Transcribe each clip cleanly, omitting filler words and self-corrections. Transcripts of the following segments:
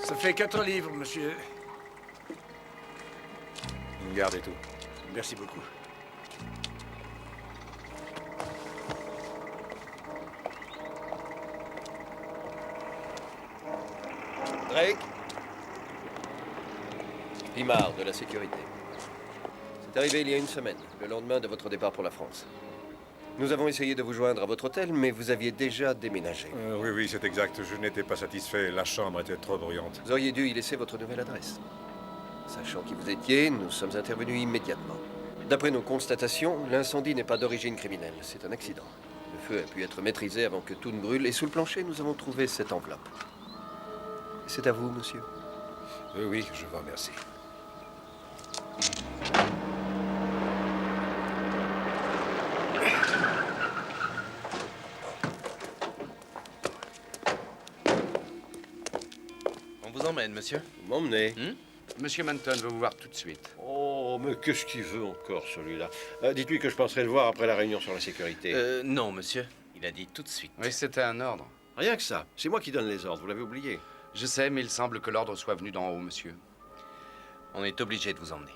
Ça fait 4 livres, monsieur. Gardez tout. Merci beaucoup. Drake? Pimard, de la sécurité. C'est arrivé il y a une semaine, le lendemain de votre départ pour la France. Nous avons essayé de vous joindre à votre hôtel, mais vous aviez déjà déménagé. Oui, c'est exact. Je n'étais pas satisfait. La chambre était trop bruyante. Vous auriez dû y laisser votre nouvelle adresse. Sachant qui vous étiez, nous sommes intervenus immédiatement. D'après nos constatations, l'incendie n'est pas d'origine criminelle, c'est un accident. Le feu a pu être maîtrisé avant que tout ne brûle, et sous le plancher, nous avons trouvé cette enveloppe. C'est à vous, monsieur. Oui, je vous remercie. On vous emmène, monsieur. Vous m'emmenez. Monsieur Manton veut vous voir tout de suite. Oh, mais qu'est-ce qu'il veut encore, celui-là? Dites-lui que je penserai le voir après la réunion sur la sécurité. Non, monsieur. Il a dit tout de suite. Oui, c'était un ordre. Rien que ça. C'est moi qui donne les ordres, vous l'avez oublié. Je sais, mais il semble que l'ordre soit venu d'en haut, monsieur. On est obligé de vous emmener.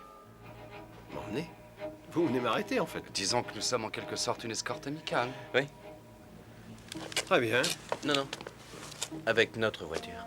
M'emmener? Vous venez m'arrêter, en fait. Disons que nous sommes en quelque sorte une escorte amicale. Oui? Très bien. Non, non. Avec notre voiture.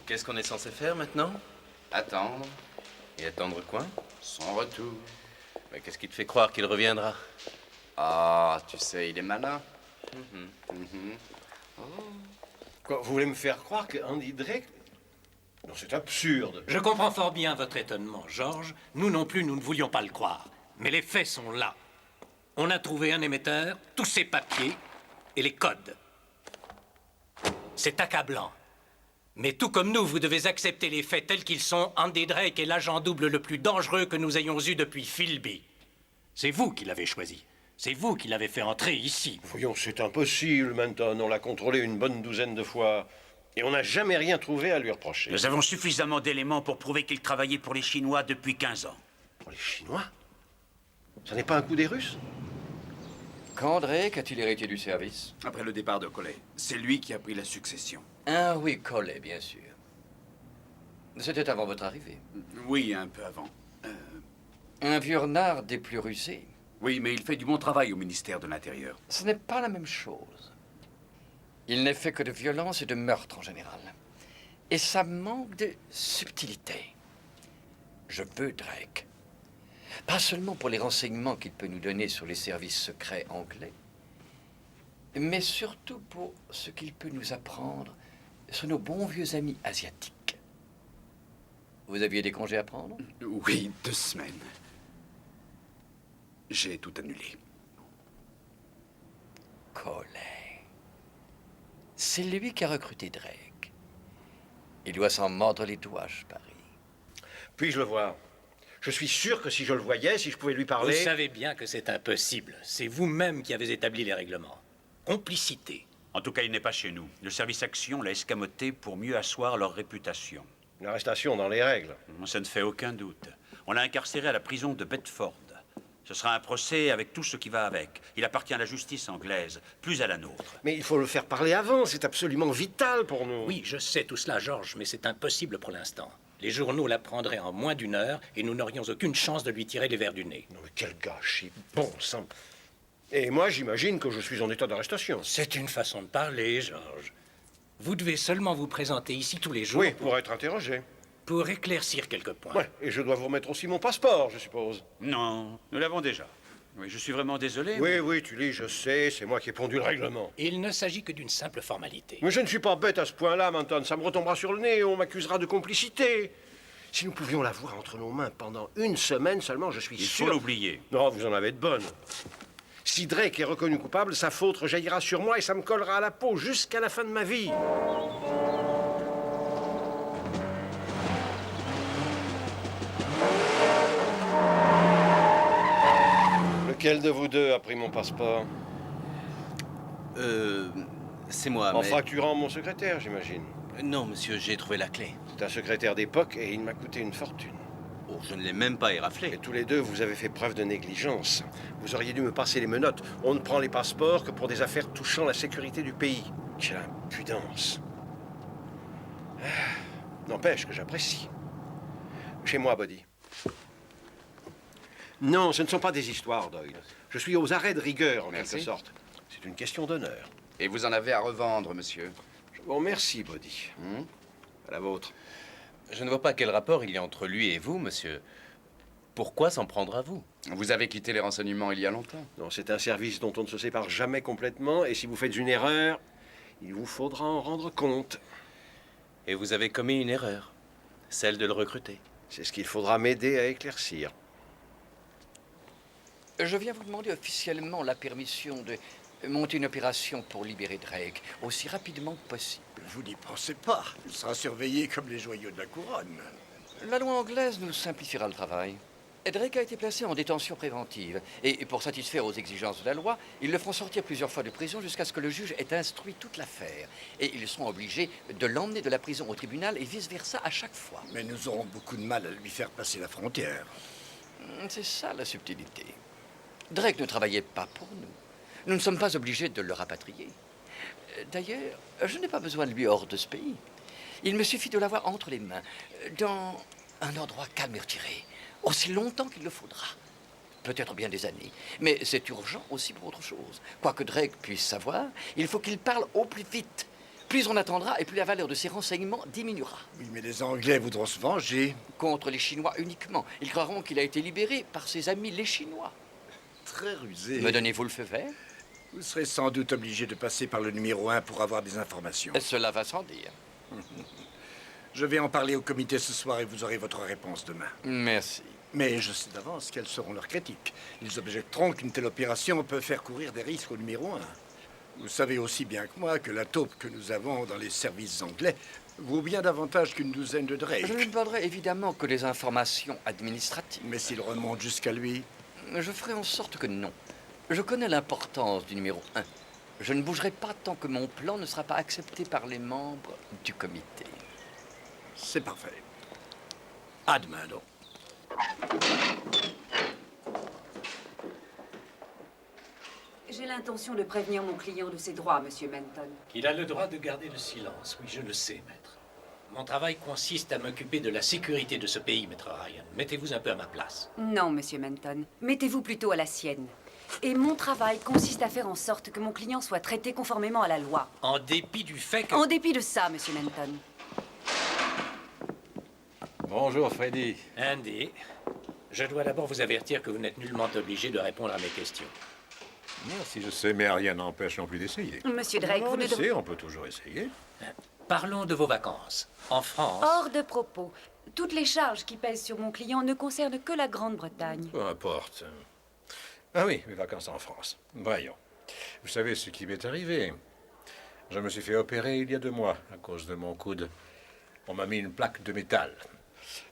Qu'est-ce qu'on est censé faire maintenant? Attendre Et attendre quoi? son retour. Mais qu'est-ce qui te fait croire qu'il reviendra? Ah, tu sais, il est malin. Quoi, vous voulez me faire croire que Andy Drake... Non, c'est absurde. Je comprends fort bien votre étonnement, George. Nous non plus, nous ne voulions pas le croire. Mais les faits sont là. On a trouvé un émetteur, tous ses papiers et les codes. C'est accablant. Mais tout comme nous, vous devez accepter les faits tels qu'ils sont. Andy Drake est l'agent double le plus dangereux que nous ayons eu depuis Philby. C'est vous qui l'avez choisi. C'est vous qui l'avez fait entrer ici. Voyons, c'est impossible, Manton. On l'a contrôlé une bonne douzaine de fois. Et on n'a jamais rien trouvé à lui reprocher. Nous avons suffisamment d'éléments pour prouver qu'il travaillait pour les Chinois depuis 15 ans. Pour les Chinois? Ça n'est pas un coup des Russes? Quand Drake a-t-il hérité du service? Après le départ de Collet, c'est lui qui a pris la succession. Ah oui, Collet, bien sûr. C'était avant votre arrivée. Oui, un peu avant. Un vieux renard des plus rusés. Oui, mais il fait du bon travail au ministère de l'Intérieur. Ce n'est pas la même chose. Il n'est fait que de violence et de meurtre en général. Et ça manque de subtilité. Je veux Drake. Pas seulement pour les renseignements qu'il peut nous donner sur les services secrets anglais, mais surtout pour ce qu'il peut nous apprendre sur nos bons vieux amis asiatiques. Vous aviez des congés à prendre? Oui, 2 semaines. J'ai tout annulé. Collet. C'est lui qui a recruté Drake. Il doit s'en mordre les doigts, je parie. Puis-je le voir? Je suis sûr que si je le voyais, si je pouvais lui parler... Vous savez bien que c'est impossible. C'est vous-même qui avez établi les règlements. Complicité. En tout cas, il n'est pas chez nous. Le service Action l'a escamoté pour mieux asseoir leur réputation. Une arrestation dans les règles. Ça ne fait aucun doute. On l'a incarcéré à la prison de Bedford. Ce sera un procès avec tout ce qui va avec. Il appartient à la justice anglaise, plus à la nôtre. Mais il faut le faire parler avant, c'est absolument vital pour nous. Oui, je sais tout cela, Georges, mais c'est impossible pour l'instant. Les journaux l'apprendraient en moins d'une heure et nous n'aurions aucune chance de lui tirer les vers du nez. Non, mais quel gâchis, bon sang. Et moi, j'imagine que je suis en état d'arrestation. C'est une façon de parler, Georges. Vous devez seulement vous présenter ici tous les jours Oui, pour être interrogé. pour éclaircir quelques points. Ouais, et je dois vous remettre aussi mon passeport, je suppose. Non, nous l'avons déjà. Oui, je suis vraiment désolé. Oui, oui, tu lis, je sais, c'est moi qui ai pondu le règlement. Il ne s'agit que d'une simple formalité. Mais je ne suis pas bête à ce point-là, Manton. Ça me retombera sur le nez et on m'accusera de complicité. Si nous pouvions l'avoir entre nos mains pendant une semaine seulement, je suis Il sûr... faut l'oublier. Non, vous en avez de bonnes. Si Drake est reconnu coupable, sa faute rejaillira sur moi et ça me collera à la peau jusqu'à la fin de ma vie. Lequel de vous deux a pris mon passeport? C'est moi, En mais... fracturant mon secrétaire, j'imagine. Non, monsieur, j'ai trouvé la clé. C'est un secrétaire d'époque et il m'a coûté une fortune. Oh, je ne l'ai même pas Et éraflé. tous les deux, vous avez fait preuve de négligence. Vous auriez dû me passer les menottes. On ne prend les passeports que pour des affaires touchant la sécurité du pays. Quelle impudence. Ah, n'empêche que j'apprécie. Chez moi, Buddy. Non, ce ne sont pas des histoires, Doyle. Je suis aux arrêts de rigueur, en Merci. quelque sorte. C'est une question d'honneur. Et vous en avez à revendre, monsieur. Je vous remercie, Buddy. À la vôtre. Je ne vois pas quel rapport il y a entre lui et vous, monsieur. Pourquoi s'en prendre à vous? Vous avez quitté les renseignements il y a longtemps. Non, c'est un service dont on ne se sépare jamais complètement, et si vous faites une erreur, il vous faudra en rendre compte. Et vous avez commis une erreur, celle de le recruter. C'est ce qu'il faudra m'aider à éclaircir. Je viens vous demander officiellement la permission de monter une opération pour libérer Drake aussi rapidement que possible. Vous n'y pensez pas. Il sera surveillé comme les joyaux de la couronne. La loi anglaise nous simplifiera le travail. Drake a été placé en détention préventive. Et pour satisfaire aux exigences de la loi, ils le feront sortir plusieurs fois de prison jusqu'à ce que le juge ait instruit toute l'affaire. Et ils seront obligés de l'emmener de la prison au tribunal et vice-versa à chaque fois. Mais nous aurons beaucoup de mal à lui faire passer la frontière. C'est ça la subtilité. Drake ne travaillait pas pour nous. Nous ne sommes pas obligés de le rapatrier. D'ailleurs, je n'ai pas besoin de lui hors de ce pays. Il me suffit de l'avoir entre les mains, dans un endroit calme et retiré, aussi longtemps qu'il le faudra. Peut-être bien des années. Mais c'est urgent aussi pour autre chose. Quoi que Drake puisse savoir, il faut qu'il parle au plus vite. Plus on attendra et plus la valeur de ses renseignements diminuera. Oui, mais les Anglais voudront se venger. Contre les Chinois uniquement. Ils croiront qu'il a été libéré par ses amis les Chinois. Très rusé. Me donnez-vous le feu vert? Vous serez sans doute obligé de passer par le numéro 1 pour avoir des informations. Cela va sans dire. Je vais en parler au comité ce soir et vous aurez votre réponse demain. Merci. Mais je sais d'avance quelles seront leurs critiques. Ils objecteront qu'une telle opération peut faire courir des risques au numéro 1. Vous savez aussi bien que moi que la taupe que nous avons dans les services anglais vaut bien davantage qu'une douzaine de Drake. Je ne lui demanderai évidemment que des informations administratives. Mais s'il remonte jusqu'à lui, Je ferai en sorte que non. Je connais l'importance du numéro 1. Je ne bougerai pas tant que mon plan ne sera pas accepté par les membres du comité. c'est parfait. À demain, donc. J'ai l'intention de prévenir mon client de ses droits, Monsieur Menton. Il a le droit de garder le silence, oui, je le sais, maître. Mon travail consiste à m'occuper de la sécurité de ce pays, maître Ryan. Mettez-vous un peu à ma place. Non, Monsieur Menton. Mettez-vous plutôt à la sienne. Et mon travail consiste à faire en sorte que mon client soit traité conformément à la loi. En dépit du fait que... En dépit de ça, Monsieur Menton. Bonjour, Freddy. Andy, je dois d'abord vous avertir que vous n'êtes nullement obligé de répondre à mes questions. Si je sais, mais rien n'empêche non plus d'essayer. Monsieur Drake, vous ne devez... On peut toujours essayer. Parlons de vos vacances. En France... Hors de propos. Toutes les charges qui pèsent sur mon client ne concernent que la Grande-Bretagne. Peu importe. Ah oui, mes vacances en France. Voyons. Vous savez ce qui m'est arrivé? Je me suis fait opérer il y a 2 mois à cause de mon coude. On m'a mis une plaque de métal.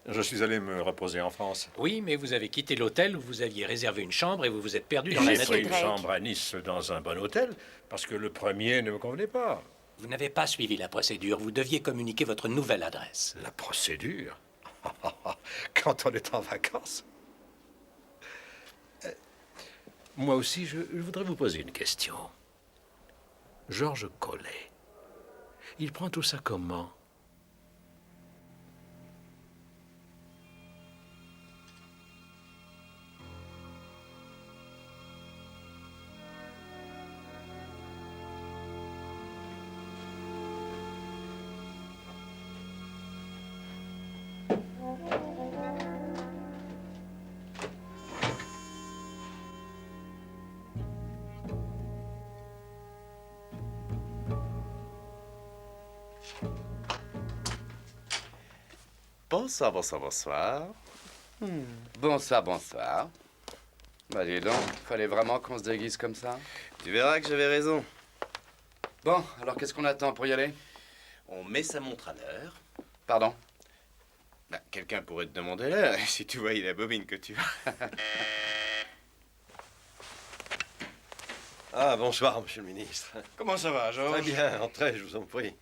Je suis allé me reposer en France. Oui, mais vous avez quitté l'hôtel où vous aviez réservé une chambre et vous vous êtes perdu dans la J'ai nature. pris une Drake. chambre à Nice dans un bon hôtel parce que le premier ne me convenait pas. Vous n'avez pas suivi la procédure. Vous deviez communiquer votre nouvelle adresse. La procédure? Quand on est en vacances? Moi aussi, je voudrais vous poser une question. Georges Collet, il prend tout ça comment? Bonsoir, bonsoir, bonsoir. Bonsoir, bonsoir. Bah dis donc, fallait vraiment qu'on se déguise comme ça. Tu verras que j'avais raison. Bon, alors qu'est-ce qu'on attend pour y aller? On met sa montre à l'heure. Pardon? Bah, quelqu'un pourrait te demander l'heure, si tu voyais la bobine que tu as. Ah, bonsoir, monsieur le ministre. Comment ça va, Georges? Très bien, entrez, je vous en prie.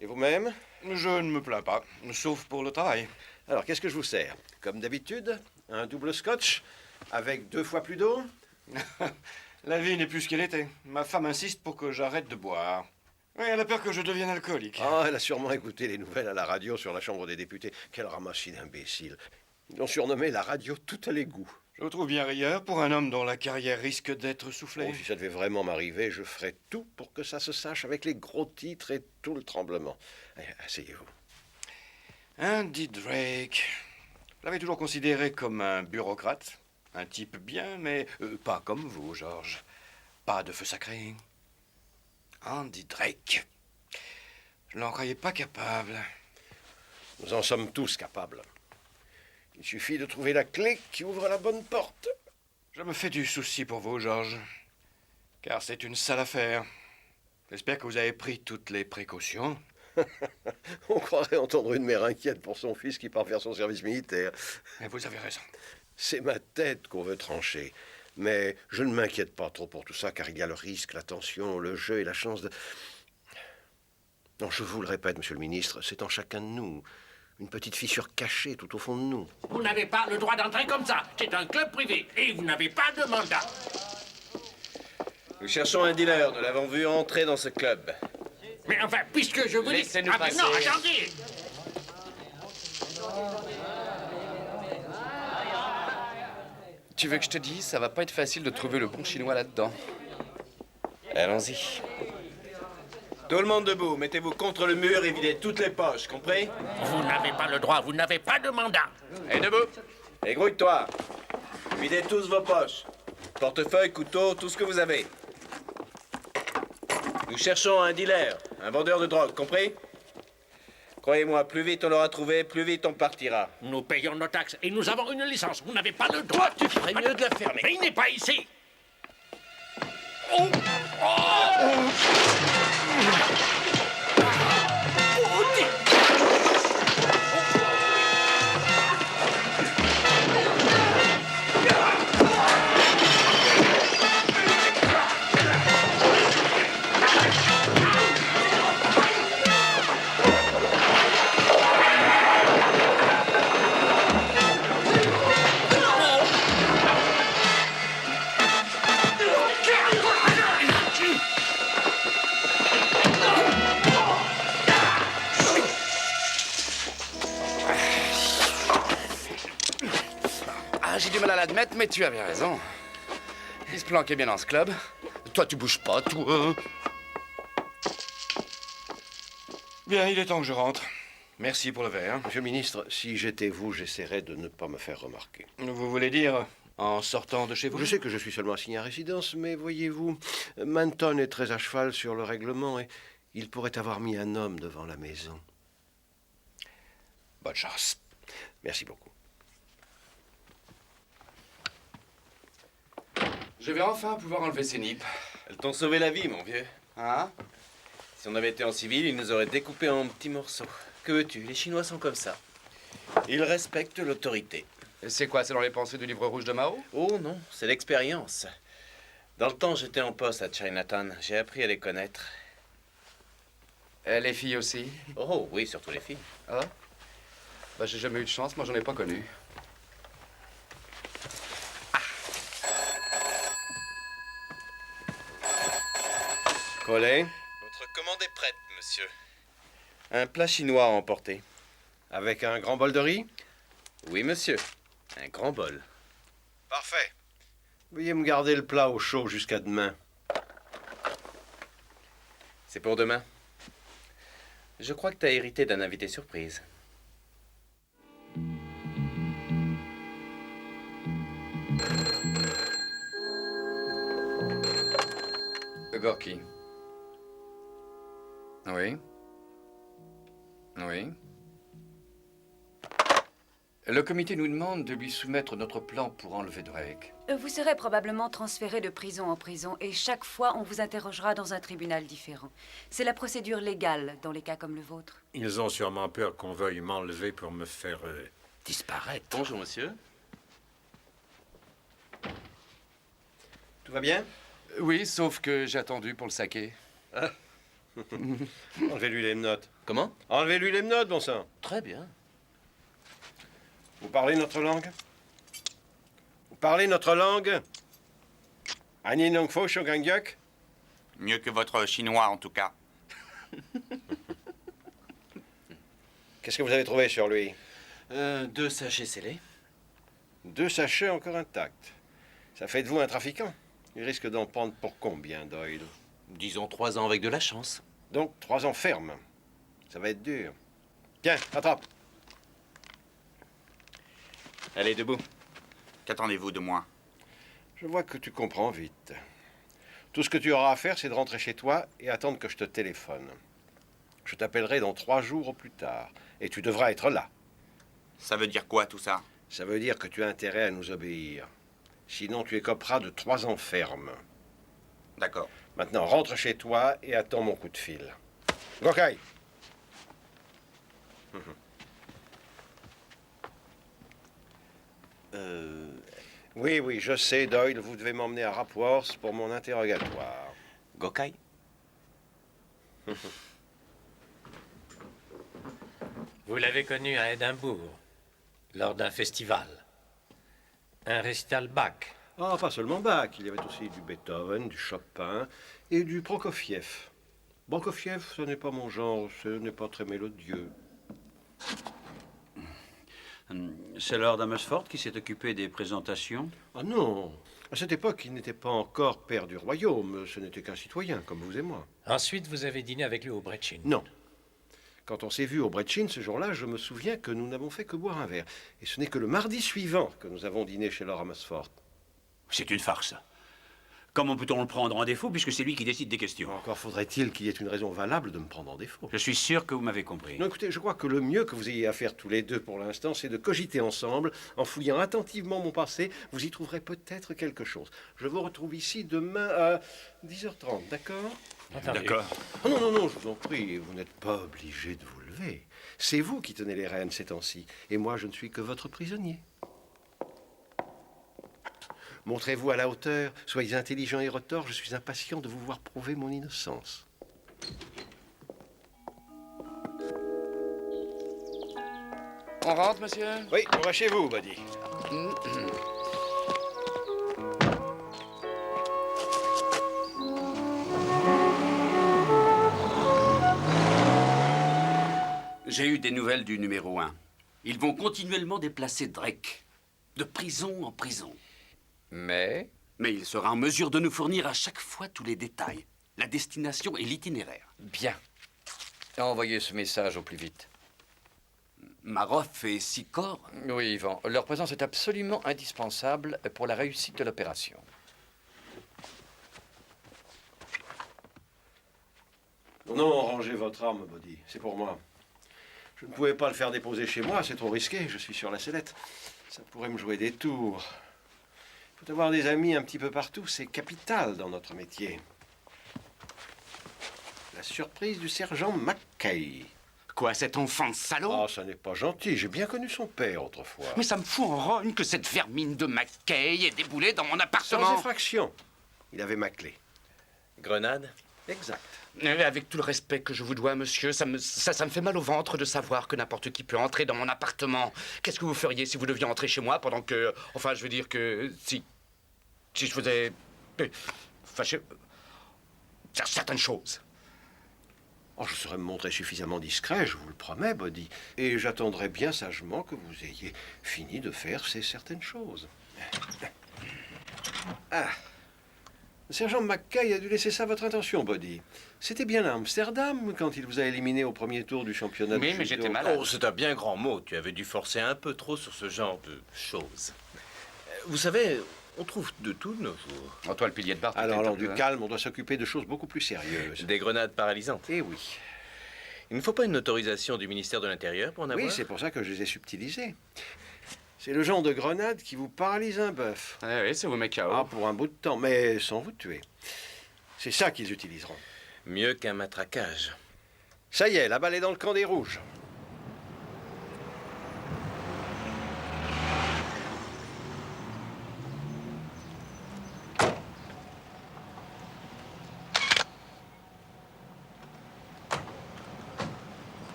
Et vous-même? Je ne me plains pas, sauf pour le travail. Alors, qu'est-ce que je vous sers? Comme d'habitude, un double scotch avec 2 fois plus d'eau? La vie n'est plus ce qu'elle était. Ma femme insiste pour que j'arrête de boire. Oui, elle a peur que je devienne alcoolique. Ah, elle a sûrement écouté les nouvelles à la radio sur la Chambre des députés. Quel ramassis d'imbéciles. Ils l'ont surnommé la radio tout à l'égout. Je vous trouve bien rieur pour un homme dont la carrière risque d'être soufflée. Oh, si ça devait vraiment m'arriver, je ferais tout pour que ça se sache avec les gros titres et tout le tremblement. Allez, asseyez-vous. Andy Drake. Je l'avais toujours considéré comme un bureaucrate. Un type bien, mais pas comme vous, Georges. Pas de feu sacré. Andy Drake. Je n'en croyais pas capable. Nous en sommes tous capables. Il suffit de trouver la clé qui ouvre la bonne porte. Je me fais du souci pour vous, Georges. Car c'est une sale affaire. J'espère que vous avez pris toutes les précautions. On croirait entendre une mère inquiète pour son fils qui part faire son service militaire. Et vous avez raison. C'est ma tête qu'on veut trancher. Mais je ne m'inquiète pas trop pour tout ça, car il y a le risque, la tension, le jeu et la chance de... Non, je vous le répète, monsieur le ministre, c'est en chacun de nous. Une petite fissure cachée tout au fond de nous. Vous n'avez pas le droit d'entrer comme ça. C'est un club privé et vous n'avez pas de mandat. Nous cherchons un dealer. Nous l'avons vu entrer dans ce club. Mais enfin, puisque je vous dis... Laissez-nous mais passer. non, attendez. Tu veux que je te dise, ça va pas être facile de trouver le bon chinois là-dedans. Allons-y. Tout le monde debout. Mettez-vous contre le mur et videz toutes les poches, compris? Vous n'avez pas le droit, vous n'avez pas de mandat. Et debout! Et grouille-toi. Videz tous vos poches. Portefeuille, couteau, tout ce que vous avez. Nous cherchons un dealer, un vendeur de drogue, compris? Croyez-moi, plus vite on l'aura trouvé, plus vite on partira. Nous payons nos taxes et nous avons une licence. Vous n'avez pas le droit. Tu ferais mieux de la fermer. Mais il n'est pas ici. Ah, j'ai du mal à l'admettre, mais tu avais raison. Il se planquait bien dans ce club. Toi, tu bouges pas, toi. Bien, il est temps que je rentre. Merci pour le verre. Monsieur le ministre, si j'étais vous, j'essaierais de ne pas me faire remarquer. Vous voulez dire en sortant de chez vous? Je sais que je suis seulement assigné à résidence, mais voyez-vous, Manton est très à cheval sur le règlement et il pourrait avoir mis un homme devant la maison. Bonne chance. Merci beaucoup. Je vais enfin pouvoir enlever ces nippes. Elles t'ont sauvé la vie, mon vieux. Hein? Si on avait été en civil, ils nous auraient découpés en petits morceaux. Que veux-tu? Les Chinois sont comme ça. Ils respectent l'autorité. Et c'est quoi? C'est dans les pensées du livre rouge de Mao? Oh non, c'est l'expérience. Dans le temps, j'étais en poste à Chinatown. J'ai appris à les connaître. Et les filles aussi? Oh oui, surtout les filles. Ah? Bah, j'ai jamais eu de chance, moi j'en ai pas connu. Collet, Votre commande est prête, monsieur. Un plat chinois à emporter. avec un grand bol de riz? Oui, monsieur. Un grand bol. Parfait. Veuillez me garder le plat au chaud jusqu'à demain. C'est pour demain. Je crois que t'as hérité d'un invité surprise. Gorky. Oui. Oui. Le comité nous demande de lui soumettre notre plan pour enlever Drake. Vous serez probablement transféré de prison en prison et chaque fois on vous interrogera dans un tribunal différent. C'est la procédure légale dans les cas comme le vôtre. Ils ont sûrement peur qu'on veuille m'enlever pour me faire disparaître. Bonjour, monsieur. Tout va bien? Oui, sauf que j'ai attendu pour le saké. Enlevez-lui les menottes. Comment? Enlevez-lui les menottes, bon sang. Très bien. Vous parlez notre langue? Vous parlez notre langue? Ani Nong Fo Shogangyok? Mieux que votre chinois, en tout cas. Qu'est-ce que vous avez trouvé sur lui? 2 sachets scellés. 2 sachets encore intacts. Ça fait de vous un trafiquant. Il risque d'en prendre pour combien, Doyle? Disons 3 ans avec de la chance. Donc 3 ans ferme. Ça va être dur. Tiens, attrape. Allez, debout. Qu'attendez-vous de moi? Je vois que tu comprends vite. Tout ce que tu auras à faire, c'est de rentrer chez toi et attendre que je te téléphone. Je t'appellerai dans 3 jours au plus tard. Et tu devras être là. Ça veut dire quoi, tout ça? Ça veut dire que tu as intérêt à nous obéir. Sinon, tu écoperas de 3 ans ferme. D'accord. Maintenant, rentre chez toi et attends mon coup de fil. Gokai! Oui, oui, je sais, Doyle, vous devez m'emmener à Rapworth pour mon interrogatoire. Gokai? Vous l'avez connu à Édimbourg, lors d'un festival. Un récital Bach. Ah, pas seulement Bach, il y avait aussi du Beethoven, du Chopin et du Prokofiev. Prokofiev, ce n'est pas mon genre, ce n'est pas très mélodieux. C'est Lord Amersfoort qui s'est occupé des présentations? Ah non, à cette époque, il n'était pas encore père du royaume, ce n'était qu'un citoyen, comme vous et moi. Ensuite, vous avez dîné avec lui au Brechin. Non. Quand on s'est vu au Brechin ce jour-là, je me souviens que nous n'avons fait que boire un verre. Et ce n'est que le mardi suivant que nous avons dîné chez Lord Amersfoort. C'est une farce. Comment peut-on le prendre en défaut puisque c'est lui qui décide des questions? Encore faudrait-il qu'il y ait une raison valable de me prendre en défaut. Je suis sûr que vous m'avez compris. Non, écoutez, je crois que le mieux que vous ayez à faire tous les deux pour l'instant, c'est de cogiter ensemble. En fouillant attentivement mon passé, vous y trouverez peut-être quelque chose. Je vous retrouve ici demain à 10h30, d'accord? D'accord. Oh non, non, non, je vous en prie, vous n'êtes pas obligé de vous lever. C'est vous qui tenez les rênes ces temps-ci, et moi je ne suis que votre prisonnier. Montrez-vous à la hauteur, soyez intelligent et retors, je suis impatient de vous voir prouver mon innocence. On rentre, monsieur? Oui, on va chez vous, Buddy. J'ai eu des nouvelles du numéro 1. Ils vont continuellement déplacer Drake, de prison en prison. Mais il sera en mesure de nous fournir à chaque fois tous les détails, la destination et l'itinéraire. bien. Envoyez ce message au plus vite. Maroff et Sikor? Oui, Yvan. Leur présence est absolument indispensable pour la réussite de l'opération. Non, rangez votre arme, Buddy, c'est pour moi. Je ne pouvais pas le faire déposer chez moi, c'est trop risqué, je suis sur la sellette. Ça pourrait me jouer des tours. Il faut avoir des amis un petit peu partout, c'est capital dans notre métier. La surprise du sergent Mackay. Quoi, cet enfant salaud? Ah, ça n'est pas gentil, j'ai bien connu son père autrefois. Mais ça me fout en rogne que cette vermine de Mackay ait déboulé dans mon Sans appartement. effraction. Il avait ma clé. Grenade? Exact. Avec tout le respect que je vous dois, monsieur, ça me fait mal au ventre de savoir que n'importe qui peut entrer dans mon appartement. Qu'est-ce que vous feriez si vous deviez entrer chez moi pendant que... Enfin, je veux dire que si je faisais... Enfin, certaines choses. Oh, je saurais me montrer suffisamment discret, je vous le promets, Buddy. Et j'attendrai bien sagement que vous ayez fini de faire ces certaines choses. Ah. Le sergent McKay a dû laisser ça à votre intention, Buddy. C'était bien à Amsterdam quand il vous a éliminé au premier tour du championnat Oui, de mais judo. j'étais malade. Oh, c'est un bien grand mot. Tu avais dû forcer un peu trop sur ce genre de choses. Vous savez, on trouve de tout de nos jours. Oh, toi, le pilier de bar. Alors, du calme, on doit s'occuper de choses beaucoup plus sérieuses. Des grenades paralysantes. Eh oui. Il ne faut pas une autorisation du ministère de l'Intérieur pour en avoir? Oui, c'est pour ça que je les ai subtilisées. C'est le genre de grenade qui vous paralyse un bœuf. Oui, c'est vous met KO. Ah, pour un bout de temps, mais sans vous tuer. C'est ça qu'ils utiliseront. Mieux qu'un matraquage. Ça y est, la balle est dans le camp des rouges.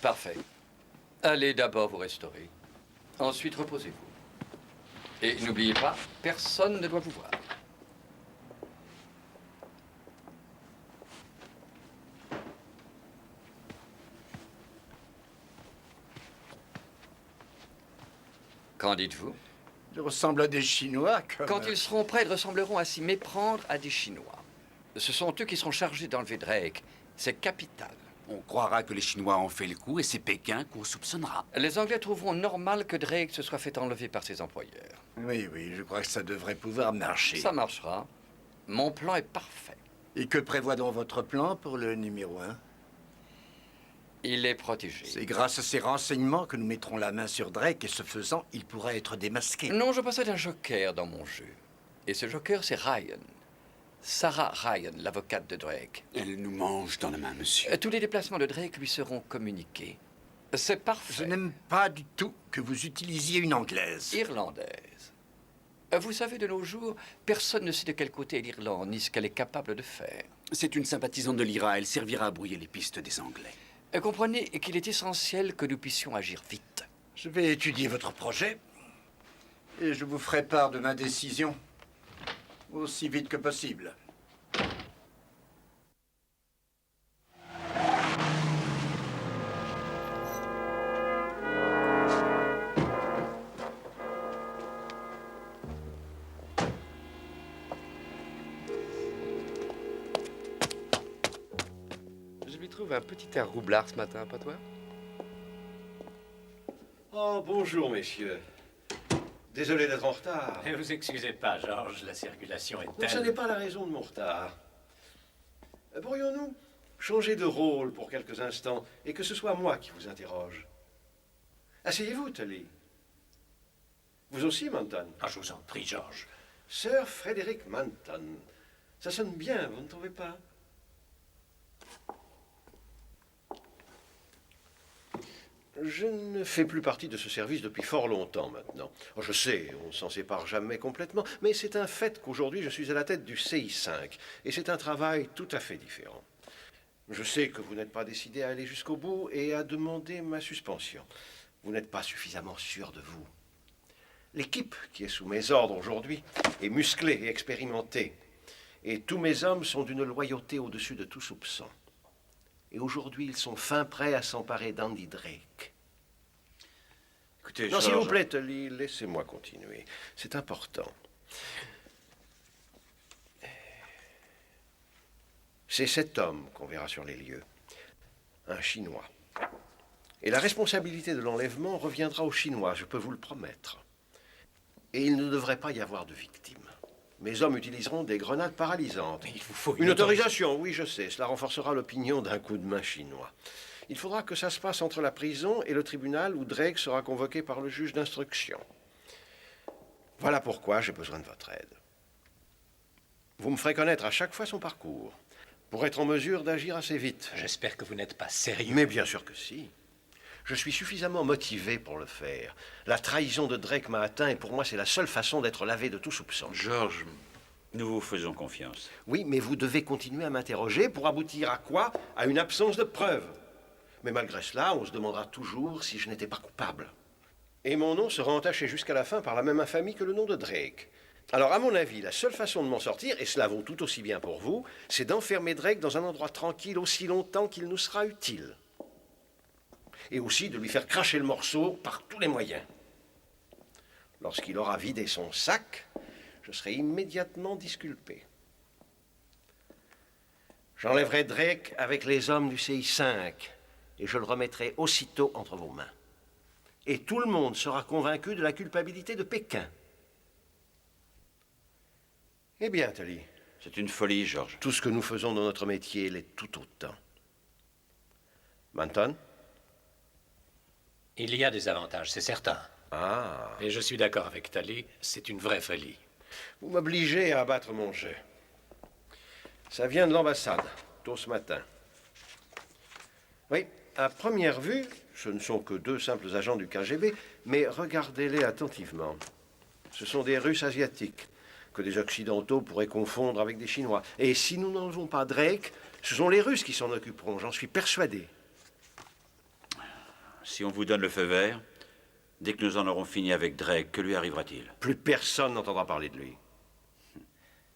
Parfait. Allez d'abord vous restaurer. Ensuite, reposez-vous. Et n'oubliez pas, personne ne doit vous voir. Qu'en dites-vous? Ils ressemblent à des Chinois, comme... Quand ils seront prêts, ils ressembleront à s'y méprendre à des Chinois. Ce sont eux qui seront chargés d'enlever Drake. C'est capital. On croira que les Chinois ont fait le coup et c'est Pékin qu'on soupçonnera. Les Anglais trouveront normal que Drake se soit fait enlever par ses employeurs. Oui, je crois que ça devrait pouvoir marcher. Ça marchera. Mon plan est parfait. Et que prévoit donc votre plan pour le numéro 1? Il est protégé. C'est grâce à ces renseignements que nous mettrons la main sur Drake et ce faisant, il pourra être démasqué. Non, je possède un joker dans mon jeu. Et ce joker, c'est Ryan. Sarah Ryan, l'avocate de Drake. Elle nous mange dans la main, monsieur. Tous les déplacements de Drake lui seront communiqués. C'est parfait. Je n'aime pas du tout que vous utilisiez une anglaise. Irlandaise. Vous savez, de nos jours, personne ne sait de quel côté est l'Irlande, ni ce qu'elle est capable de faire. C'est une sympathisante de l'IRA. Elle servira à brouiller les pistes des Anglais. Comprenez qu'il est essentiel que nous puissions agir vite. Je vais étudier votre projet et je vous ferai part de ma décision aussi vite que possible. Je lui trouve un petit air roublard ce matin, pas toi? Oh, bonjour, messieurs. Désolé d'être en retard. Ne vous excusez pas, Georges, la circulation est Non, telle... ce n'est pas la raison de mon retard. Pourrions-nous changer de rôle pour quelques instants et que ce soit moi qui vous interroge? Asseyez-vous, Tully. Vous aussi, Manton? Ah, je vous en prie, Georges. Sir Frederick Manton. Ça sonne bien, vous ne trouvez pas? Je ne fais plus partie de ce service depuis fort longtemps maintenant. Oh, je sais, on ne s'en sépare jamais complètement, mais c'est un fait qu'aujourd'hui je suis à la tête du CI5, et c'est un travail tout à fait différent. Je sais que vous n'êtes pas décidé à aller jusqu'au bout et à demander ma suspension. Vous n'êtes pas suffisamment sûr de vous. L'équipe qui est sous mes ordres aujourd'hui est musclée et expérimentée, et tous mes hommes sont d'une loyauté au-dessus de tout soupçon. Et aujourd'hui, ils sont fin prêts à s'emparer d'Andy Drake. Écoutez, Non, s'il Georges... vous plaît, Tully, laissez-moi continuer. C'est important. C'est cet homme qu'on verra sur les lieux. Un Chinois. Et la responsabilité de l'enlèvement reviendra aux Chinois, je peux vous le promettre. Et il ne devrait pas y avoir de victimes. Mes hommes utiliseront des grenades paralysantes. Mais il vous faut Une autorisation, oui, je sais. Cela renforcera l'opinion d'un coup de main chinois. Il faudra que ça se passe entre la prison et le tribunal où Drake sera convoqué par le juge d'instruction. Voilà pourquoi j'ai besoin de votre aide. Vous me ferez connaître à chaque fois son parcours, pour être en mesure d'agir assez vite. J'espère que vous n'êtes pas sérieux. Mais bien sûr que si. Je suis suffisamment motivé pour le faire. La trahison de Drake m'a atteint et pour moi c'est la seule façon d'être lavé de tout soupçon. Georges, nous vous faisons confiance. Oui, mais vous devez continuer à m'interroger pour aboutir à quoi? À une absence de preuves. Mais malgré cela, on se demandera toujours si je n'étais pas coupable. Et mon nom sera entaché jusqu'à la fin par la même infamie que le nom de Drake. Alors, à mon avis, la seule façon de m'en sortir, et cela vaut tout aussi bien pour vous, c'est d'enfermer Drake dans un endroit tranquille aussi longtemps qu'il nous sera utile. Et aussi de lui faire cracher le morceau par tous les moyens. Lorsqu'il aura vidé son sac, je serai immédiatement disculpé. J'enlèverai Drake avec les hommes du CI5 et je le remettrai aussitôt entre vos mains. Et tout le monde sera convaincu de la culpabilité de Pékin. Eh bien, Tully. C'est une folie, George. Tout ce que nous faisons dans notre métier l'est tout autant. Manton? Il y a des avantages, c'est certain. Ah. Et je suis d'accord avec Tally, c'est une vraie folie. Vous m'obligez à abattre mon jet. Ça vient de l'ambassade, tôt ce matin. Oui, à première vue, ce ne sont que 2 simples agents du KGB, mais regardez-les attentivement. Ce sont des Russes asiatiques, que des Occidentaux pourraient confondre avec des Chinois. Et si nous n'enlevons pas Drake, ce sont les Russes qui s'en occuperont, j'en suis persuadé. Si on vous donne le feu vert, dès que nous en aurons fini avec Drake, que lui arrivera-t-il? Plus personne n'entendra parler de lui.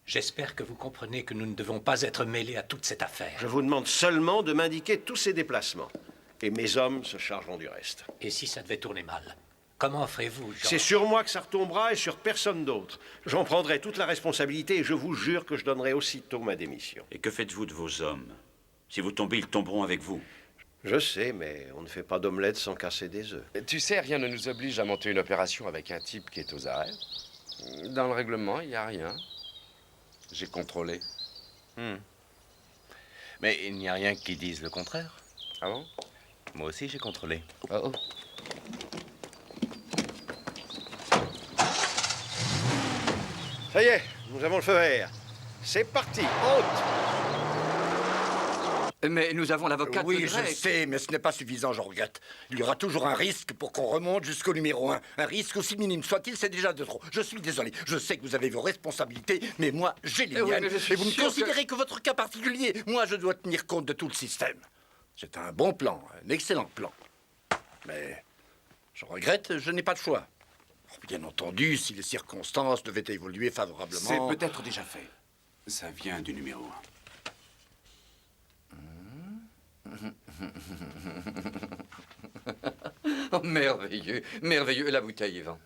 J'espère que vous comprenez que nous ne devons pas être mêlés à toute cette affaire. Je vous demande seulement de m'indiquer tous ses déplacements. Et mes hommes se chargeront du reste. Et si ça devait tourner mal? Comment ferez-vous, George? C'est sur moi que ça retombera et sur personne d'autre. J'en prendrai toute la responsabilité et je vous jure que je donnerai aussitôt ma démission. Et que faites-vous de vos hommes? Si vous tombez, ils tomberont avec vous. Je sais, mais on ne fait pas d'omelette sans casser des œufs. Tu sais, rien ne nous oblige à monter une opération avec un type qui est aux arrêts. Dans le règlement, il n'y a rien. J'ai contrôlé. Mais il n'y a rien qui dise le contraire. Ah bon? Moi aussi, j'ai contrôlé. Oh. Ça y est, nous avons le feu vert. C'est parti, haute! Mais nous avons l'avocat de Oui, je Drake. le sais, mais ce n'est pas suffisant, je regrette. Il y aura toujours un risque pour qu'on remonte jusqu'au numéro 1. Un risque aussi minime soit-il, c'est déjà de trop. Je suis désolé, je sais que vous avez vos responsabilités, mais moi, j'ai les Oui, miennes. mais je suis Et vous ne sûr considérez que votre cas particulier. Moi, je dois tenir compte de tout le système. C'est un bon plan, un excellent plan. Mais je regrette, je n'ai pas de choix. Bien entendu, si les circonstances devaient évoluer favorablement... C'est peut-être déjà fait. Ça vient du numéro 1. Oh, merveilleux, merveilleux, la bouteille, Yvan.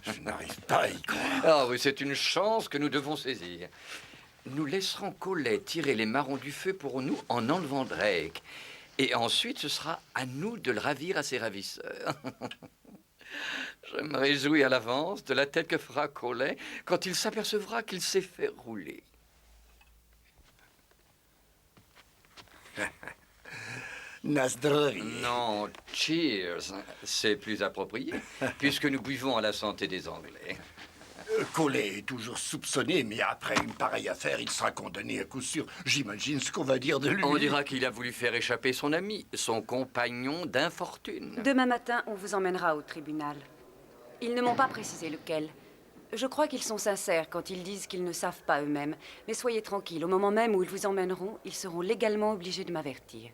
Je n'arrive pas à y croire. Ah oui, c'est une chance que nous devons saisir. Nous laisserons Collet tirer les marrons du feu pour nous en enlevant Drake. Et ensuite, ce sera à nous de le ravir à ses ravisseurs. Je me réjouis à l'avance de la tête que fera Collet quand il s'apercevra qu'il s'est fait rouler. Nazdrovi. Non, cheers, c'est plus approprié, puisque nous buvons à la santé des Anglais. Collet est toujours soupçonné, mais après une pareille affaire, il sera condamné à coup sûr. J'imagine ce qu'on va dire de lui. On dira qu'il a voulu faire échapper son ami, son compagnon d'infortune. Demain matin, on vous emmènera au tribunal. Ils ne m'ont pas précisé lequel. Je crois qu'ils sont sincères quand ils disent qu'ils ne savent pas eux-mêmes. Mais soyez tranquilles, au moment même où ils vous emmèneront, ils seront légalement obligés de m'avertir.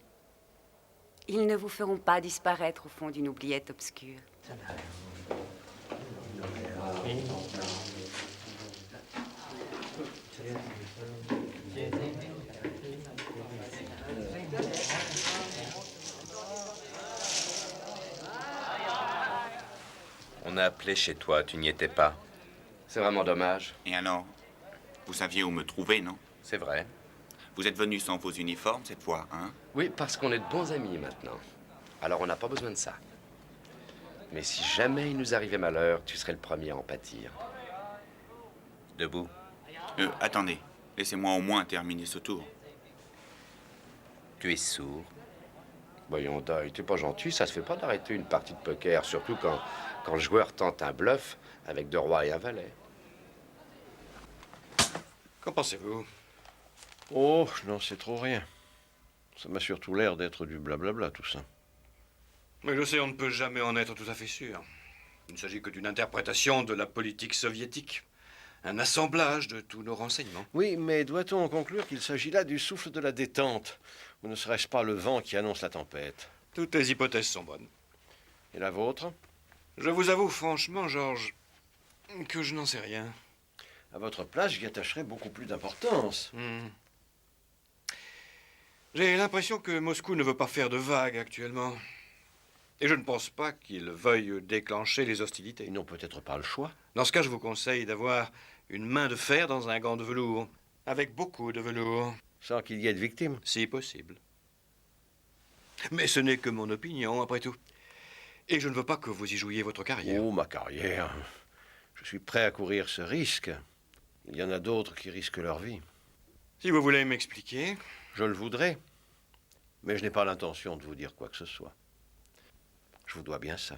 Ils ne vous feront pas disparaître au fond d'une oubliette obscure. On a appelé chez toi, tu n'y étais pas. C'est vraiment dommage.1. Et alors? Vous saviez où me trouver, non? C'est vrai. Vous êtes venu sans vos uniformes cette fois, hein? Oui, parce qu'on est de bons amis maintenant. Alors on n'a pas besoin de ça. Mais si jamais il nous arrivait malheur, tu serais le premier à en pâtir. Debout. Attendez. Laissez-moi au moins terminer ce tour. Tu es sourd. Voyons, Doyle, t'es pas gentil, ça se fait pas d'arrêter une partie de poker, surtout quand le joueur tente un bluff avec 2 rois et un valet. Qu'en pensez-vous? Oh, je n'en sais trop rien. Ça m'a surtout l'air d'être du blablabla, tout ça. Mais je sais, on ne peut jamais en être tout à fait sûr. Il ne s'agit que d'une interprétation de la politique soviétique. Un assemblage de tous nos renseignements. Oui, mais doit-on conclure qu'il s'agit là du souffle de la détente? Ou ne serait-ce pas le vent qui annonce la tempête? Toutes les hypothèses sont bonnes. Et la vôtre? Je vous avoue franchement, Georges, que je n'en sais rien. À votre place, j'y attacherais beaucoup plus d'importance. J'ai l'impression que Moscou ne veut pas faire de vagues actuellement. Et je ne pense pas qu'il veuille déclencher les hostilités. Ils n'ont peut-être pas le choix. Dans ce cas, je vous conseille d'avoir une main de fer dans un gant de velours. Avec beaucoup de velours. Sans qu'il y ait de victimes. Si possible. Mais ce n'est que mon opinion, après tout. Et je ne veux pas que vous y jouiez votre carrière. Oh, ma carrière. Je suis prêt à courir ce risque. Il y en a d'autres qui risquent leur vie. Si vous voulez m'expliquer... Je le voudrais. Mais je n'ai pas l'intention de vous dire quoi que ce soit. Je vous dois bien ça.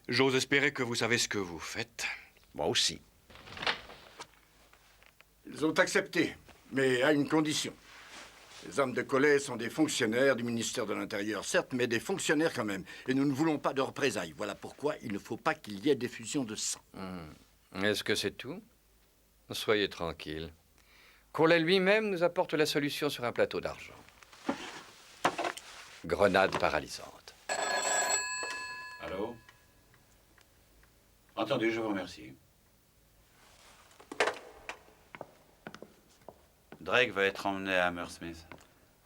J'ose espérer que vous savez ce que vous faites. Moi aussi. Ils ont accepté, mais à une condition. Les hommes de Collet sont des fonctionnaires du ministère de l'Intérieur, certes, mais des fonctionnaires quand même. Et nous ne voulons pas de représailles. Voilà pourquoi il ne faut pas qu'il y ait d'effusion de sang. Est-ce que c'est tout? Soyez tranquille. Collet lui-même nous apporte la solution sur un plateau d'argent. Grenade paralysante. Allô? Entendu, je vous remercie. Drake va être emmené à Hammersmith.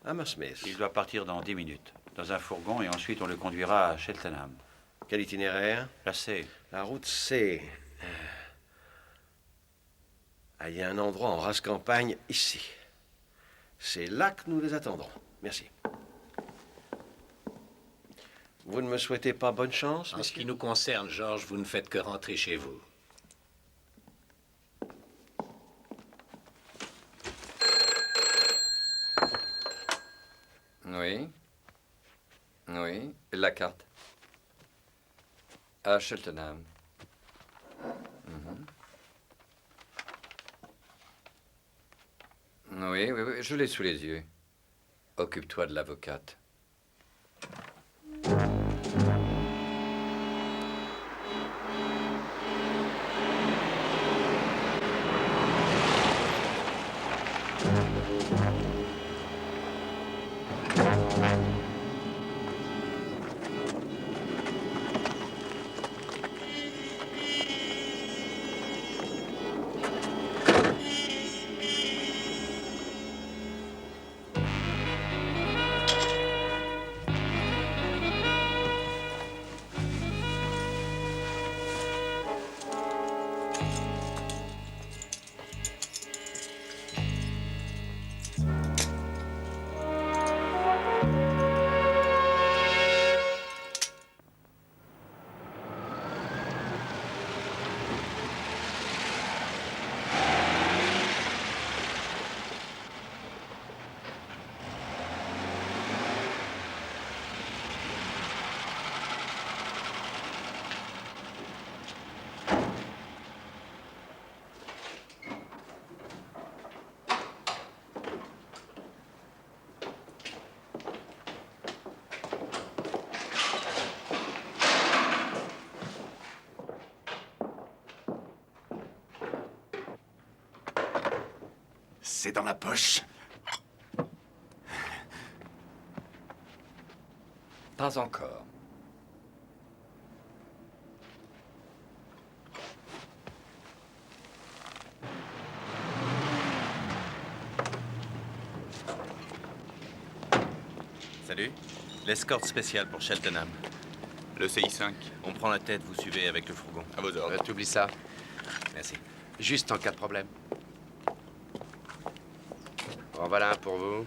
Hammersmith? Il doit partir dans 10 minutes, dans un fourgon, et ensuite on le conduira à Cheltenham. Quel itinéraire? La C. La route C. Ah, il y a un endroit en race campagne ici. C'est là que nous les attendrons. Merci. Vous ne me souhaitez pas bonne chance? En ce qui nous concerne, Georges, vous ne faites que rentrer chez vous. Oui. Oui. La carte. À Cheltenham. Oui, oui, oui, je l'ai sous les yeux. Occupe-toi de l'avocate. C'est dans la poche. Pas encore. Salut. L'escorte spéciale pour Cheltenham. Le CI5. On prend la tête, vous suivez avec le fourgon. À vos ordres. T'oublies ça. Merci. Juste en cas de problème. En voilà un pour vous.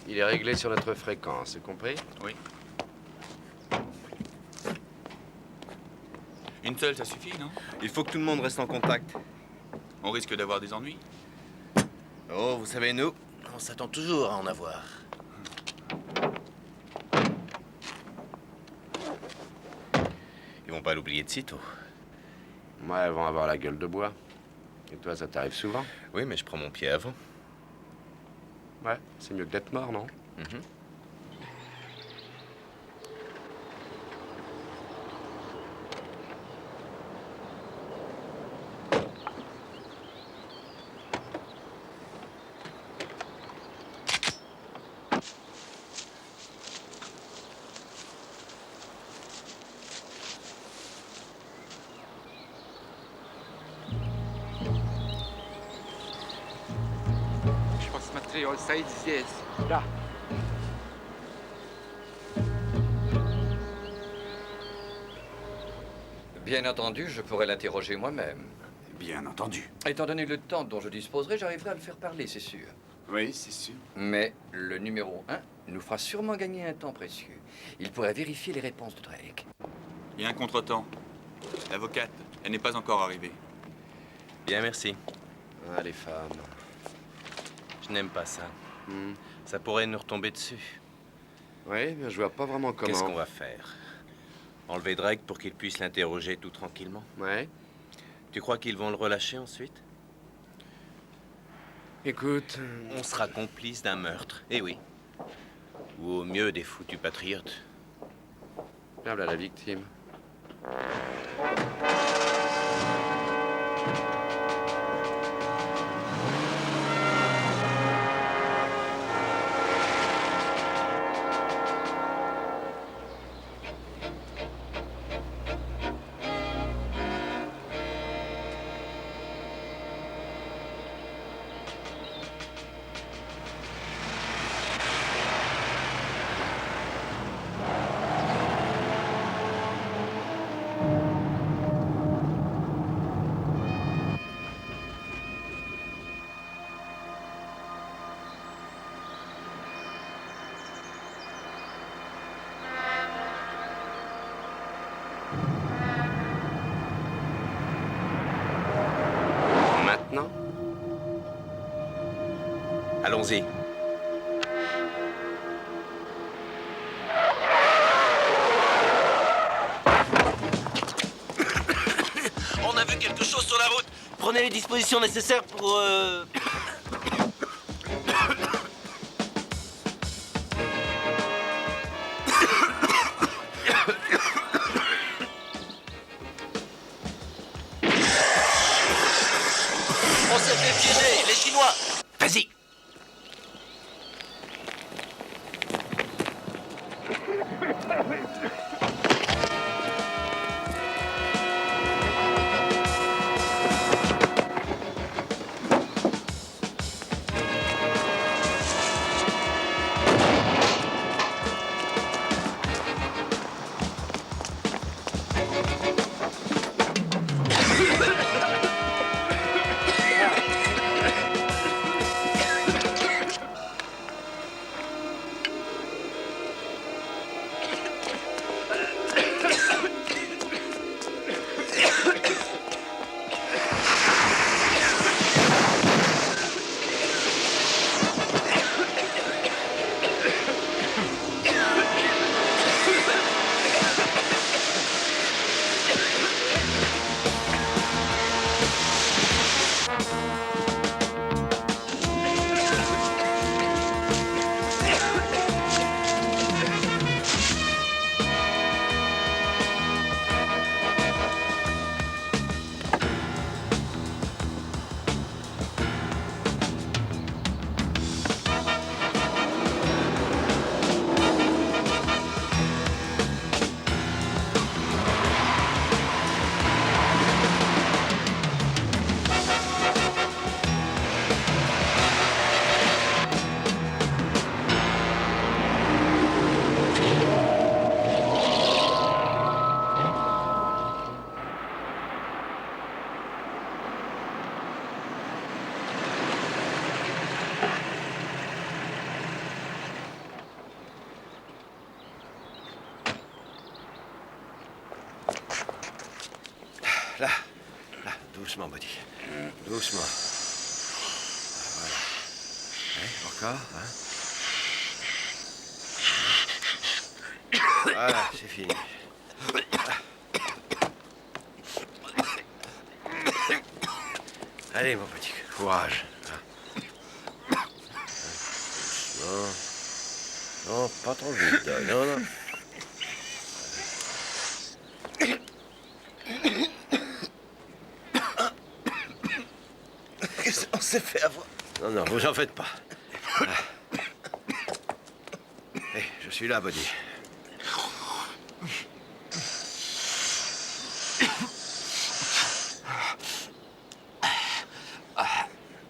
Il est réglé sur notre fréquence, c'est compris? Oui. Une seule, ça suffit, non? Il faut que tout le monde reste en contact. On risque d'avoir des ennuis. Oh, vous savez, nous, on s'attend toujours à en avoir. Ils vont pas l'oublier de sitôt. Ouais, elles vont avoir la gueule de bois. Et toi, ça t'arrive souvent? Oui, mais je prends mon pied avant. Ouais, c'est mieux que d'être mort, non? Side здесь. Да. Bien entendu, je pourrais l'interroger moi-même. Bien entendu. Étant donné le temps dont je disposerai, j'arriverai à le faire parler, c'est sûr. Oui, c'est sûr. Mais le numéro 1 nous fera sûrement gagner un temps précieux. Il pourrait vérifier les réponses de Drake. Il y a un contretemps. L'avocate, elle n'est pas encore arrivée. Bien, merci. Ah, les femmes. Je n'aime pas ça. Ça pourrait nous retomber dessus. Oui, mais je vois pas vraiment comment. Qu'est-ce qu'on va faire? Enlever Drake pour qu'il puisse l'interroger tout tranquillement? Ouais. Tu crois qu'ils vont le relâcher ensuite? Écoute... On sera complice d'un meurtre. Eh oui. Ou au mieux des foutus patriotes. Voilà la victime. Maintenant? Allons-y. On a vu quelque chose sur la route. Prenez les dispositions nécessaires pour... On s'est fait piéger, les Chinois. Vas-y. Là, doucement, Buddy. Doucement. Voilà. Ouais, encore, hein? Voilà, c'est fini. Allez, mon petit, courage. Hein? Non. Non, pas trop vite. Non, non. On s'est fait avoir. Non, non, vous en faites pas. Hé, je suis là, Buddy.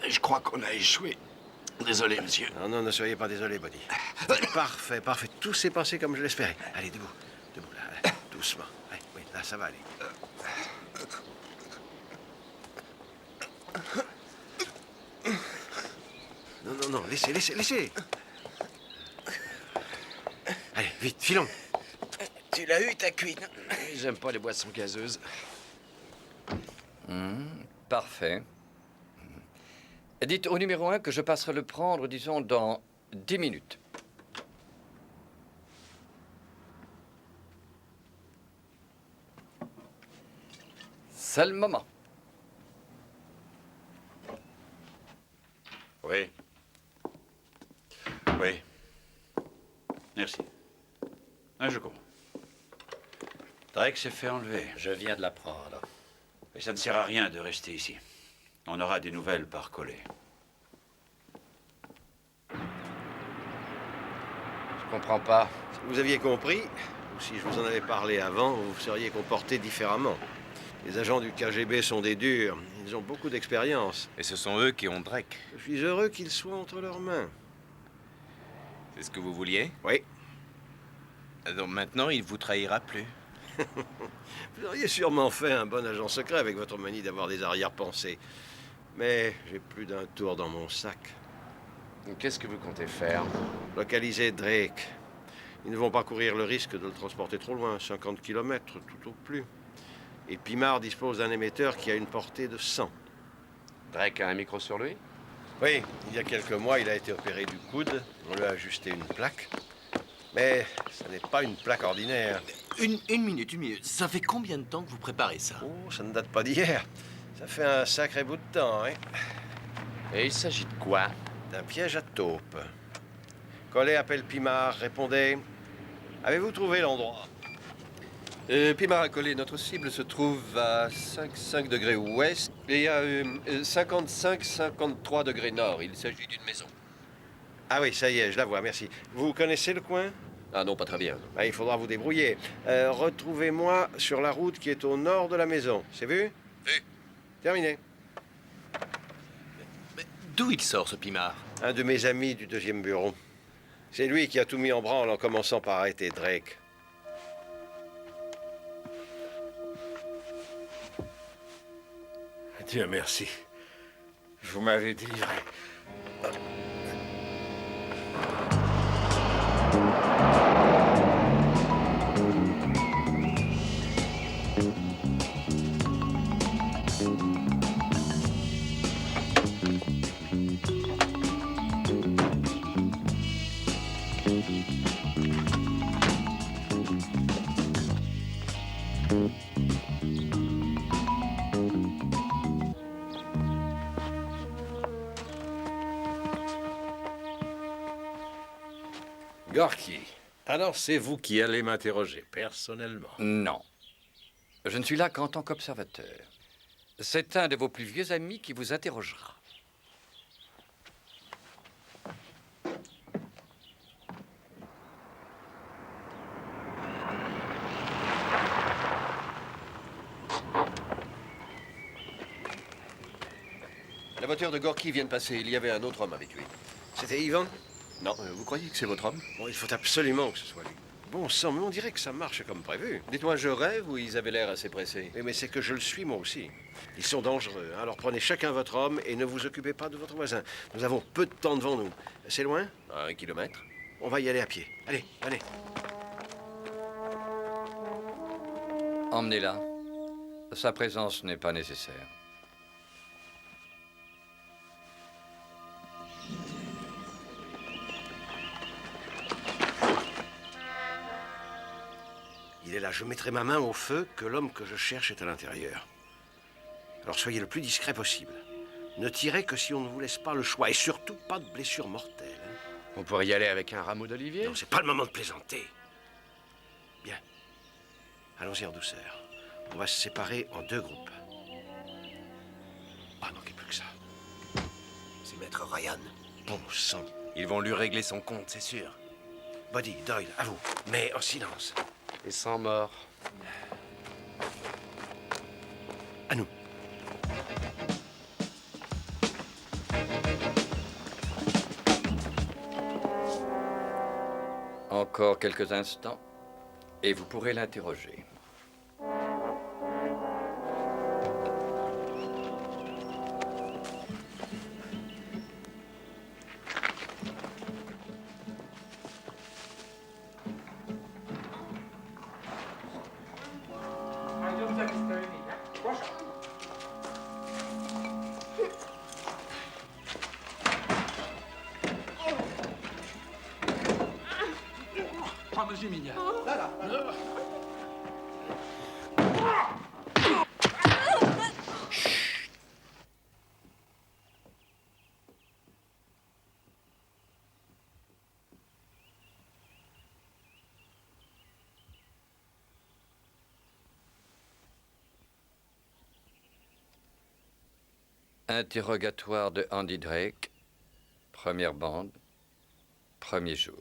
Je crois qu'on a échoué Désolé, monsieur. Non, non, ne soyez pas désolé, Buddy. Parfait, parfait. Tout s'est passé comme je l'espérais. Allez, debout. Debout, là. Doucement. Ouais, oui, là, ça va aller. Non, non, non, laissez. Allez, vite, filons. Tu l'as eu, ta cuite? J'aime pas les boissons gazeuses. Parfait. Dites au numéro 1 que je passerai le prendre, disons, dans 10 minutes. C'est le moment. Oui. Oui. Merci. Ah, je comprends. Drake s'est fait enlever. Je viens de l'apprendre. Et ça ne sert à rien de rester ici. On aura des nouvelles par coller. Je comprends pas. Si vous aviez compris, ou si je vous en avais parlé avant, vous vous seriez comporté différemment. Les agents du KGB sont des durs. Ils ont beaucoup d'expérience. Et ce sont eux qui ont Drake. Je suis heureux qu'ils soient entre leurs mains. C'est ce que vous vouliez? Oui. Donc maintenant, il vous trahira plus. Vous auriez sûrement fait un bon agent secret avec votre manie d'avoir des arrière-pensées. Mais j'ai plus d'un tour dans mon sac. Qu'est-ce que vous comptez faire? Localiser Drake. Ils ne vont pas courir le risque de le transporter trop loin, 50 km tout au plus. Et Pimard dispose d'un émetteur qui a une portée de 100. Drake a un micro sur lui? Oui, il y a quelques mois, il a été opéré du coude. On lui a ajusté une plaque. Mais ce n'est pas une plaque ordinaire. Une minute. Ça fait combien de temps que vous préparez ça? Oh, ça ne date pas d'hier. Ça fait un sacré bout de temps, hein. Et il s'agit de quoi? D'un piège à taupe. Collet appelle Pimard, répondez. Avez-vous trouvé l'endroit? Pimard a collé. Notre cible se trouve à 5 degrés ouest et à 55-53 degrés nord. Il s'agit d'une maison. Ah oui, ça y est, je la vois, merci. Vous connaissez le coin? Ah non, pas très bien. Ah, il faudra vous débrouiller. Retrouvez-moi sur la route qui est au nord de la maison. C'est vu? Vu. Terminé. Mais d'où il sort, ce Pimard? Un de mes amis du 2e bureau. C'est lui qui a tout mis en branle en commençant par arrêter Drake. Dieu merci. Vous m'avez délivré. Gorky, alors c'est vous qui allez m'interroger personnellement? Non. Je ne suis là qu'en tant qu'observateur. C'est un de vos plus vieux amis qui vous interrogera. La voiture de Gorky vient de passer. Il y avait un autre homme avec lui. C'était Ivan? Non, vous croyez que c'est votre homme? Bon, il faut absolument que ce soit lui. Bon sang, mais on dirait que ça marche comme prévu. Dites-moi, je rêve ou ils avaient l'air assez pressés? Oui, mais c'est que je le suis moi aussi. Ils sont dangereux, hein. Alors prenez chacun votre homme et ne vous occupez pas de votre voisin. Nous avons peu de temps devant nous. C'est loin? À 1 kilomètre. On va y aller à pied. Allez, allez. Emmenez-la. Sa présence n'est pas nécessaire. Il est là, je mettrai ma main au feu que l'homme que je cherche est à l'intérieur. Alors soyez le plus discret possible. Ne tirez que si on ne vous laisse pas le choix. Et surtout, pas de blessure mortelle. Hein. On pourrait y aller avec un rameau d'olivier? Non, c'est pas le moment de plaisanter. Bien. Allons-y en douceur. On va se séparer en 2 groupes. Ah, manquez plus que ça. C'est Maître Ryan. Bon sang. Ils vont lui régler son compte, c'est sûr. Buddy, Doyle, à vous. Mais en silence. Et sans mort. À nous. Encore quelques instants, et vous pourrez l'interroger. Monsieur Mignard. Interrogatoire de Andy Drake, première bande, premier jour.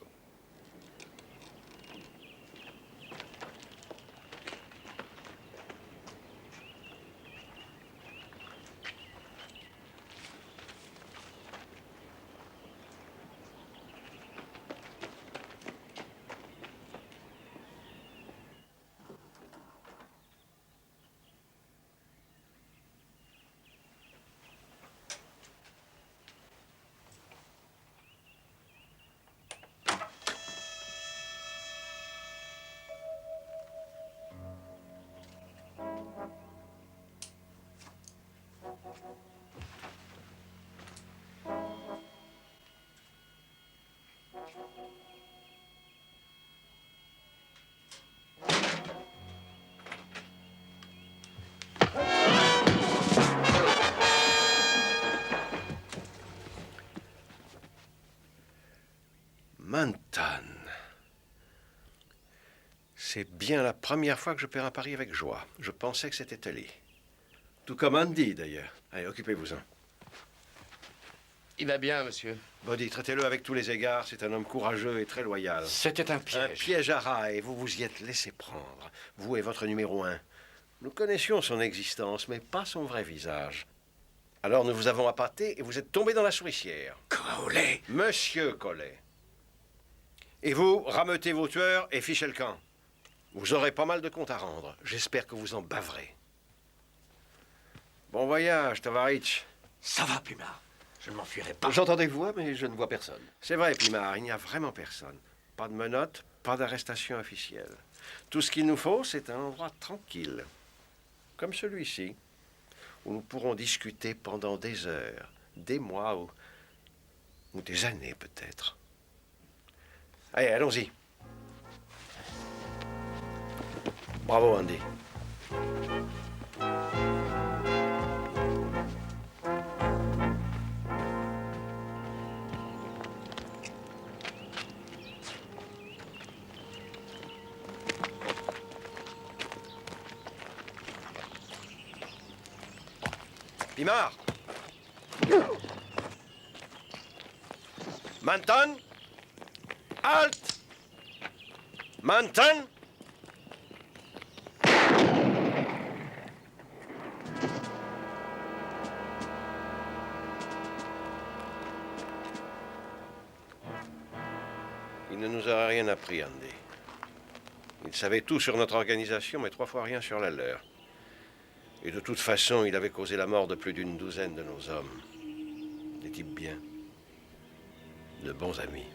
Manton. C'est bien la première fois que je perds un pari avec joie. Je pensais que c'était allé. Tout comme Andy, d'ailleurs. Allez, occupez-vous-en. Il va bien, monsieur. Bodhi, traitez-le avec tous les égards. C'est un homme courageux et très loyal. C'était un piège. Un piège à rats, et vous vous y êtes laissé prendre. Vous et votre numéro 1. Nous connaissions son existence, mais pas son vrai visage. Alors nous vous avons appâté et vous êtes tombé dans la souricière. Collet. Monsieur Collet. Et vous, rameutez vos tueurs et fichez le camp. Vous aurez pas mal de comptes à rendre. J'espère que vous en baverez. Bon voyage, Tavarich. Ça va, Pimard. Je ne m'enfuirai pas. J'entends des voix, mais je ne vois personne. C'est vrai, Pimard, il n'y a vraiment personne. Pas de menottes, pas d'arrestation officielle. Tout ce qu'il nous faut, c'est un endroit tranquille. Comme celui-ci, où nous pourrons discuter pendant des heures, des mois ou des années peut-être. Allez, allons-y. Bravo, Andy. Pimard. Manton. Halt. Manton. Il ne nous aurait rien appris, Andy. Il savait tout sur notre organisation, mais 3 fois rien sur la leur. Et de toute façon, il avait causé la mort de plus d'une douzaine de nos hommes. Des types bien. De bons amis.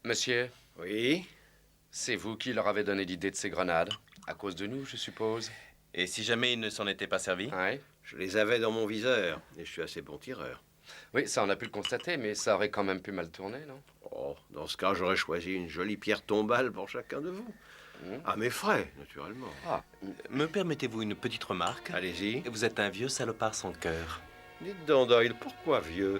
Monsieur? Oui? C'est vous qui leur avez donné l'idée de ces grenades? À cause de nous, je suppose. Et si jamais ils ne s'en étaient pas servis? Ouais. Je les avais dans mon viseur, et je suis assez bon tireur. Oui, ça on a pu le constater, mais ça aurait quand même pu mal tourner, non? Oh, dans ce cas, j'aurais choisi une jolie pierre tombale pour chacun de vous. À mes frais, naturellement. Ah, me permettez-vous une petite remarque? Allez-y. Vous êtes un vieux salopard sans cœur. Dites donc, Doyle, pourquoi vieux